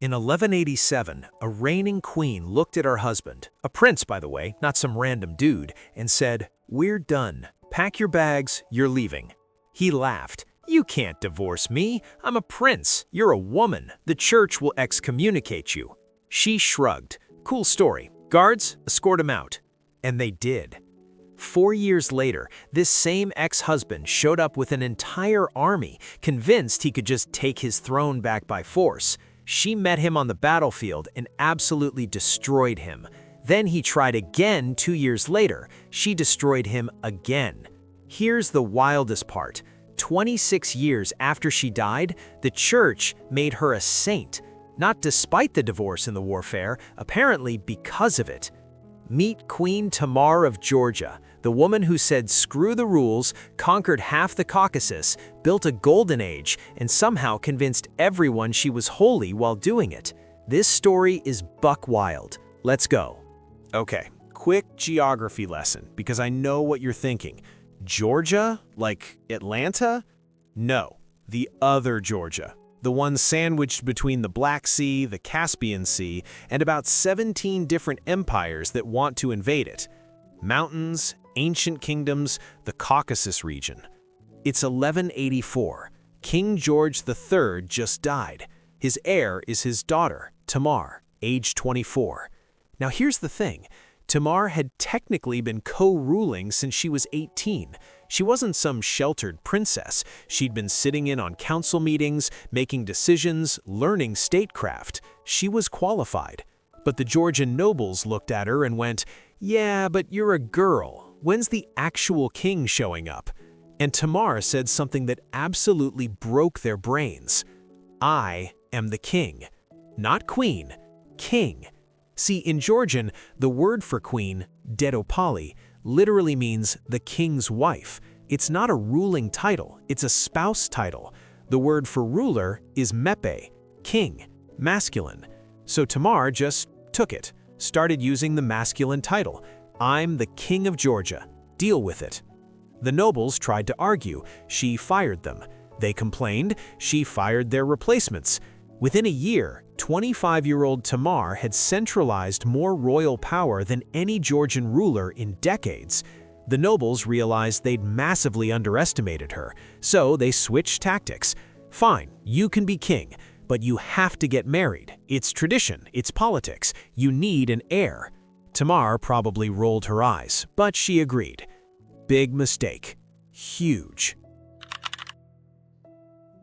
In 1187, a reigning queen looked at her husband, a prince by the way, not some random dude, and said, "We're done. Pack your bags, you're leaving." He laughed. "You can't divorce me. I'm a prince. You're a woman. The church will excommunicate you." She shrugged. "Cool story. Guards, escort him out." And they did. 4 years later, this same ex-husband showed up with an entire army, convinced he could just take his throne back by force. She met him on the battlefield and absolutely destroyed him. Then he tried again 2 years later. She destroyed him again. Here's the wildest part. 26 years after she died, the church made her a saint. Not despite the divorce and the warfare, apparently because of it. Meet Queen Tamar of Georgia, the woman who said screw the rules, conquered half the Caucasus, built a golden age, and somehow convinced everyone she was holy while doing it. This story is buck wild. Let's go. Okay, quick geography lesson, because I know what you're thinking. Georgia? Like Atlanta? No, the other Georgia. The one sandwiched between the Black Sea, the Caspian Sea, and about 17 different empires that want to invade it. Mountains, ancient kingdoms, the Caucasus region. It's 1184. King George III just died. His heir is his daughter, Tamar, age 24. Now here's the thing. Tamar had technically been co-ruling since she was 18. She wasn't some sheltered princess. She'd been sitting in on council meetings, making decisions, learning statecraft. She was qualified. But the Georgian nobles looked at her and went, "Yeah, but you're a girl. When's the actual king showing up?" And Tamar said something that absolutely broke their brains. "I am the king." Not queen, king. See, in Georgian, the word for queen, dedopali, literally means the king's wife. It's not a ruling title, it's a spouse title. The word for ruler is mepe, king, masculine. So Tamar just took it, started using the masculine title. "I'm the king of Georgia. Deal with it." The nobles tried to argue. She fired them. They complained. She fired their replacements. Within a year, 25-year-old Tamar had centralized more royal power than any Georgian ruler in decades. The nobles realized they'd massively underestimated her, so they switched tactics. "Fine, you can be king, but you have to get married. It's tradition, it's politics. You need an heir." Tamar probably rolled her eyes, but she agreed. Big mistake. Huge.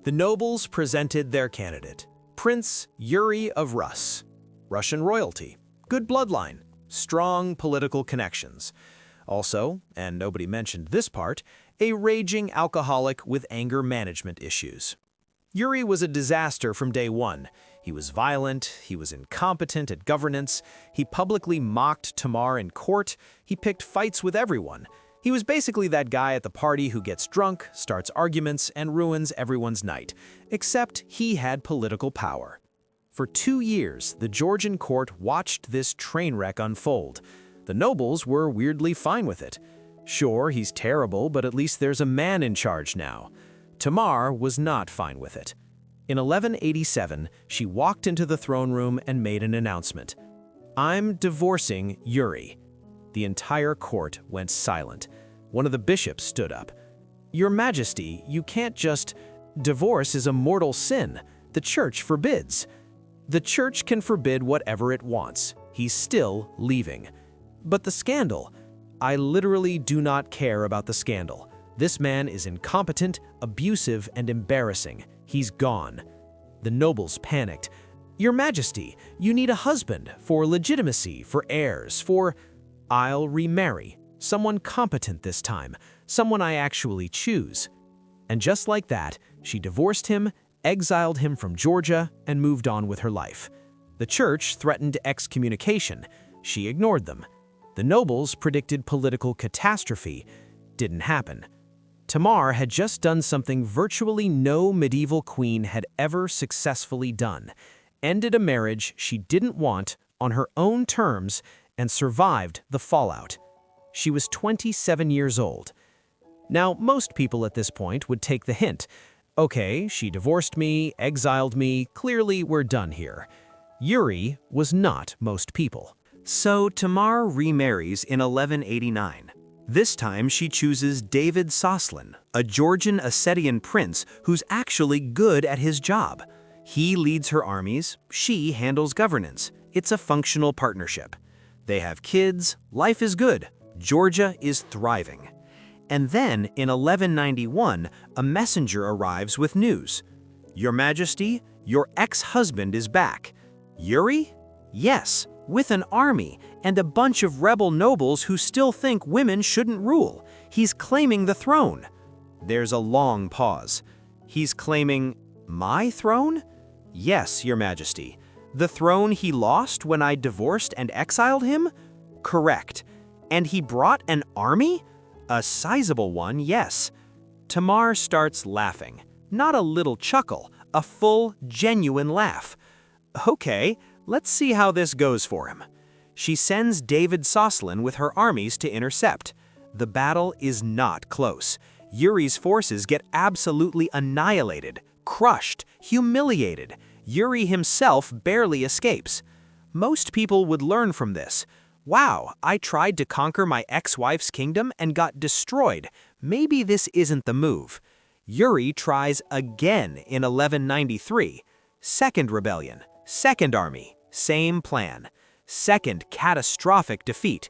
The nobles presented their candidate. Prince Yuri of Rus. Russian royalty. Good bloodline. Strong political connections. Also, and nobody mentioned this part, a raging alcoholic with anger management issues. Yuri was a disaster from day one. He was violent, he was incompetent at governance, he publicly mocked Tamar in court, he picked fights with everyone. He was basically that guy at the party who gets drunk, starts arguments, and ruins everyone's night. Except he had political power. For 2 years, the Georgian court watched this train wreck unfold. The nobles were weirdly fine with it. Sure, he's terrible, but at least there's a man in charge now. Tamar was not fine with it. In 1187, she walked into the throne room and made an announcement. "I'm divorcing Yuri." The entire court went silent. One of the bishops stood up. "Your Majesty, you can't just... Divorce is a mortal sin. The church forbids." "The church can forbid whatever it wants. He's still leaving." "But the scandal..." "I literally do not care about the scandal. This man is incompetent, abusive, and embarrassing. He's gone." The nobles panicked. "Your Majesty, you need a husband, for legitimacy, for heirs, for..." "I'll remarry. Someone competent this time. Someone I actually choose." And just like that, she divorced him, exiled him from Georgia, and moved on with her life. The church threatened excommunication. She ignored them. The nobles predicted political catastrophe. Didn't happen. Tamar had just done something virtually no medieval queen had ever successfully done. Ended a marriage she didn't want on her own terms and survived the fallout. She was 27 years old. Now, most people at this point would take the hint. Okay, she divorced me, exiled me, clearly we're done here. Yuri was not most people. So Tamar remarries in 1189. This time she chooses David Soslin, a Georgian Ossetian prince who's actually good at his job. He leads her armies, she handles governance. It's a functional partnership. They have kids, life is good, Georgia is thriving. And then, in 1191, a messenger arrives with news. Your Majesty, your ex-husband is back. Yuri? Yes, with an army and a bunch of rebel nobles who still think women shouldn't rule. He's claiming the throne. There's a long pause. He's claiming my throne? Yes, Your Majesty. The throne he lost when I divorced and exiled him? Correct. And he brought an army? A sizable one, yes. Tamar starts laughing. Not a little chuckle, a full, genuine laugh. Okay, let's see how this goes for him. She sends David Soslin with her armies to intercept. The battle is not close. Yuri's forces get absolutely annihilated, crushed, humiliated. Yuri himself barely escapes. Most people would learn from this. Wow, I tried to conquer my ex-wife's kingdom and got destroyed. Maybe this isn't the move. Yuri tries again in 1193. Second rebellion, second army, same plan. Second catastrophic defeat.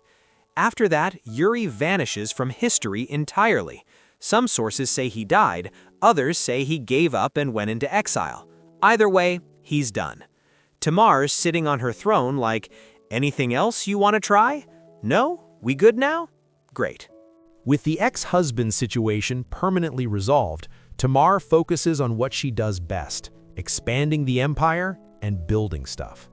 After that, Yuri vanishes from history entirely. Some sources say he died, others say he gave up and went into exile. Either way, he's done. Tamar's sitting on her throne like, anything else you want to try? No? We good now? Great. With the ex-husband situation permanently resolved, Tamar focuses on what she does best, expanding the empire and building stuff.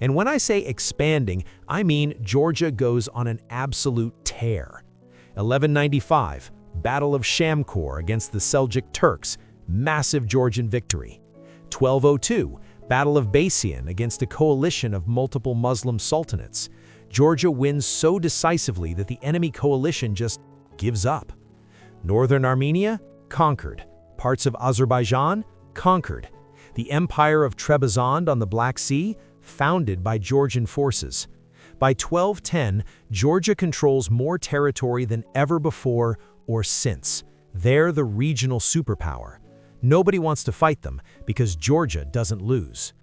And when I say expanding, I mean Georgia goes on an absolute tear. 1195, Battle of Shamkor against the Seljuk Turks, massive Georgian victory. 1202, Battle of Basian against a coalition of multiple Muslim sultanates. Georgia wins so decisively that the enemy coalition just gives up. Northern Armenia, conquered. Parts of Azerbaijan, conquered. The Empire of Trebizond on the Black Sea, founded by Georgian forces. By 1210, Georgia controls more territory than ever before or since. They're the regional superpower. Nobody wants to fight them because Georgia doesn't lose.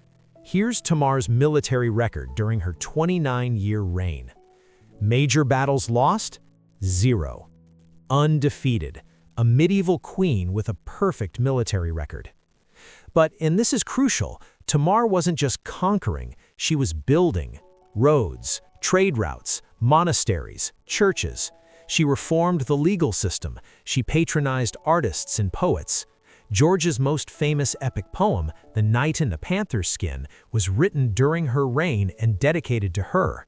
Here's Tamar's military record during her 29-year reign. Major battles lost? 0. Undefeated, a medieval queen with a perfect military record. But, and this is crucial, Tamar wasn't just conquering, she was building. Roads, trade routes, monasteries, churches. She reformed the legal system, she patronized artists and poets. Georgia's most famous epic poem, The Knight in the Panther's Skin, was written during her reign and dedicated to her.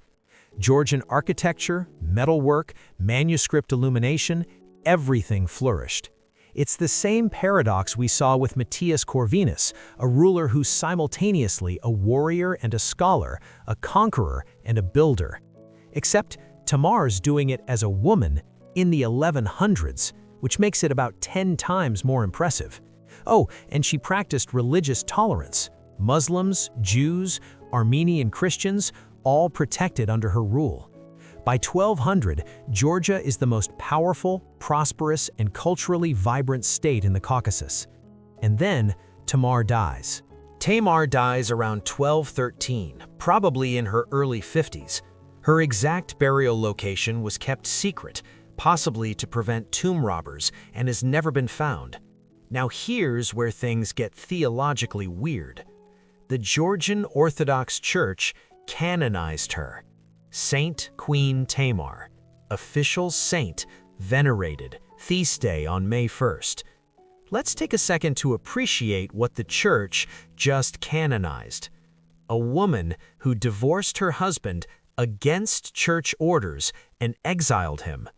Georgian architecture, metalwork, manuscript illumination, everything flourished. It's the same paradox we saw with Matthias Corvinus, a ruler who's simultaneously a warrior and a scholar, a conqueror and a builder. Except Tamar's doing it as a woman in the 1100s, which makes it about 10 times more impressive. Oh, and she practiced religious tolerance. Muslims, Jews, Armenian Christians, all protected under her rule. By 1200, Georgia is the most powerful, prosperous, and culturally vibrant state in the Caucasus. And then, Tamar dies. Tamar dies around 1213, probably in her early 50s. Her exact burial location was kept secret, possibly to prevent tomb robbers, and has never been found. Now here's where things get theologically weird. The Georgian Orthodox Church canonized her. Saint Queen Tamar, official saint, venerated, feast day on May 1st. Let's take a second to appreciate what the church just canonized. A woman who divorced her husband against church orders and exiled him.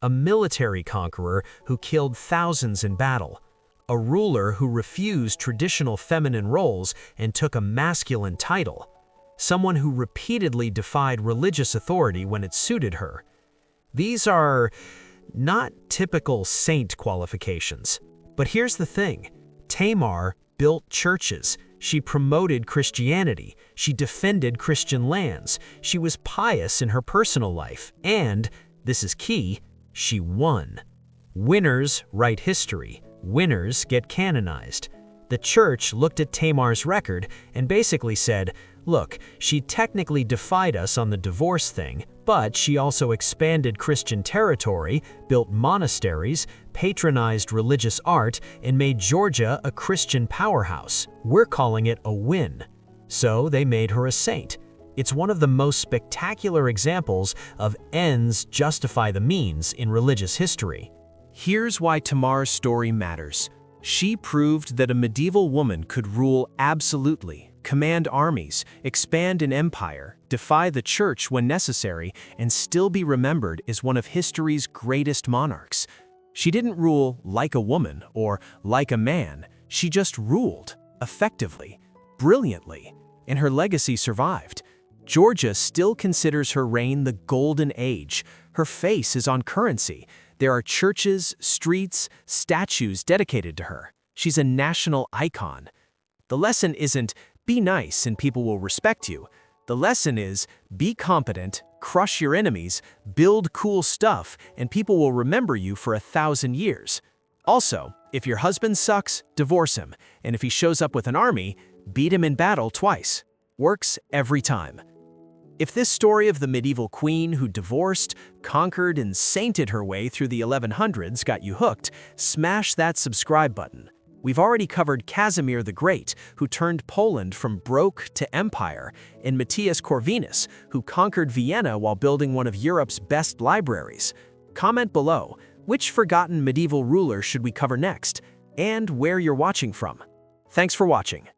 A military conqueror who killed thousands in battle. A ruler who refused traditional feminine roles and took a masculine title. Someone who repeatedly defied religious authority when it suited her. These are not typical saint qualifications. But here's the thing. Tamar built churches. She promoted Christianity. She defended Christian lands. She was pious in her personal life. And, this is key, she won. Winners write history. Winners get canonized. The church looked at Tamar's record and basically said, look, she technically defied us on the divorce thing, but she also expanded Christian territory, built monasteries, patronized religious art, and made Georgia a Christian powerhouse. We're calling it a win. So they made her a saint. It's one of the most spectacular examples of ends justify the means in religious history. Here's why Tamar's story matters. She proved that a medieval woman could rule absolutely, command armies, expand an empire, defy the church when necessary, and still be remembered as one of history's greatest monarchs. She didn't rule like a woman or like a man. She just ruled, effectively, brilliantly, and her legacy survived. Georgia still considers her reign the golden age. Her face is on currency. There are churches, streets, statues dedicated to her. She's a national icon. The lesson isn't, be nice and people will respect you. The lesson is, be competent, crush your enemies, build cool stuff, and people will remember you for 1,000 years. Also, if your husband sucks, divorce him, and if he shows up with an army, beat him in battle twice. Works every time. If this story of the medieval queen who divorced, conquered, and sainted her way through the 1100s got you hooked, smash that subscribe button. We've already covered Casimir the Great, who turned Poland from broke to empire, and Matthias Corvinus, who conquered Vienna while building one of Europe's best libraries. Comment below, which forgotten medieval ruler should we cover next, and where you're watching from. Thanks for watching.